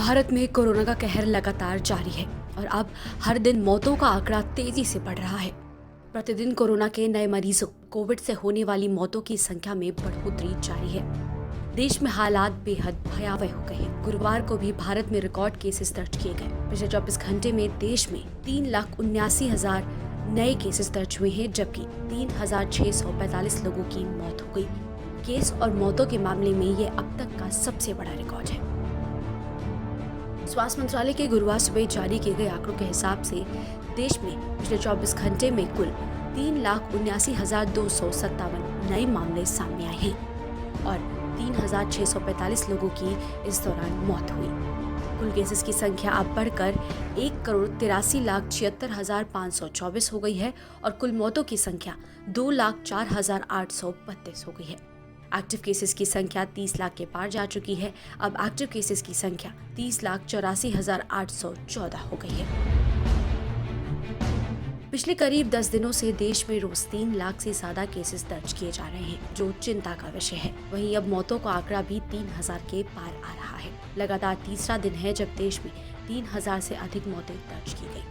भारत में कोरोना का कहर लगातार जारी है और अब हर दिन मौतों का आंकड़ा तेजी से बढ़ रहा है। प्रतिदिन कोरोना के नए मरीजों, कोविड से होने वाली मौतों की संख्या में बढ़ोतरी जारी है। देश में हालात बेहद भयावह हो गए हैं। गुरुवार को भी भारत में रिकॉर्ड केसेस दर्ज किए गए। पिछले 24 घंटे में देश में 3,79,000 नए केसेस दर्ज हुए हैं, जबकि 3,645 लोगों की मौत हो गई। केस और मौतों के मामले में ये अब तक का सबसे बड़ा रिकॉर्ड है। स्वास्थ्य मंत्रालय के गुरुवार सुबह जारी किए गए आंकड़ों के हिसाब से देश में पिछले 24 घंटे में कुल 3,79,257 नए मामले सामने आए हैं और 3,645 लोगों की इस दौरान मौत हुई। कुल केसेस की संख्या अब बढ़कर 1,83,76,524 हो गई है और कुल मौतों की संख्या 2,04,832 हो गई है। एक्टिव केसेस की संख्या 30 लाख के पार जा चुकी है। अब एक्टिव केसेस की संख्या 30,84,814 हो गई है। पिछले करीब 10 दिनों से देश में रोज 3 लाख से ज्यादा केसेस दर्ज किए जा रहे हैं, जो चिंता का विषय है। वहीं अब मौतों का आंकड़ा भी 3,000 के पार आ रहा है। लगातार तीसरा दिन है जब देश में 3,000 से अधिक मौतें दर्ज की गई।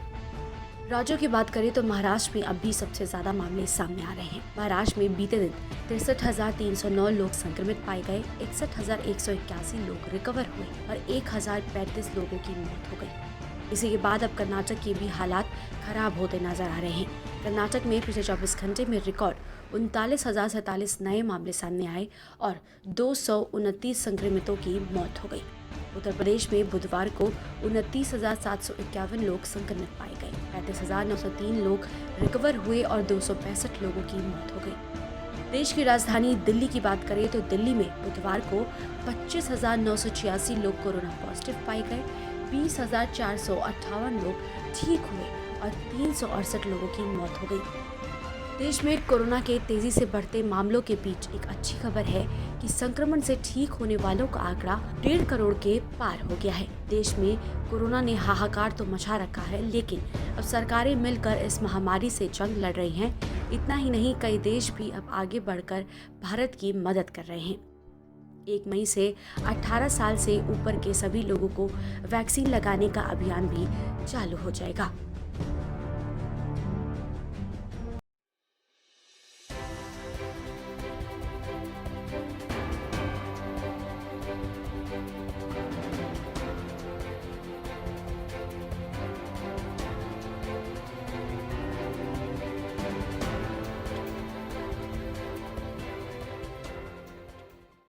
राज्यों की बात करें तो महाराष्ट्र में अब भी सबसे ज्यादा मामले सामने आ रहे हैं। महाराष्ट्र में बीते दिन 63,309 लोग संक्रमित पाए गए, 61,181 लोग रिकवर हुए और 1,035 लोगों की मौत हो गई। इसी के बाद अब कर्नाटक के भी हालात खराब होते नजर आ रहे हैं। कर्नाटक में पिछले 24 घंटे में रिकॉर्ड 39,047 नए मामले सामने आए और 229 संक्रमितों की मौत हो गई। उत्तर प्रदेश में बुधवार को 29,751 लोग संक्रमित पाए गए, 35,903 लोग रिकवर हुए और 265 लोगों की मौत हो गई। देश की राजधानी दिल्ली की बात करें तो दिल्ली में बुधवार को 25,986 लोग कोरोना पॉजिटिव पाए गए, 20,458 लोग ठीक हुए और 368 लोगों की मौत हो गई। देश में कोरोना के तेजी से बढ़ते मामलों के बीच एक अच्छी खबर है कि संक्रमण से ठीक होने वालों का आंकड़ा 1.5 करोड़ के पार हो गया है। देश में कोरोना ने हाहाकार तो मचा रखा है, लेकिन अब सरकारें मिलकर इस महामारी से जंग लड़ रही हैं। इतना ही नहीं, कई देश भी अब आगे बढ़कर भारत की मदद कर रहे हैं। 1 मई से 18 साल से ऊपर के सभी लोगों को वैक्सीन लगाने का अभियान भी चालू हो जाएगा।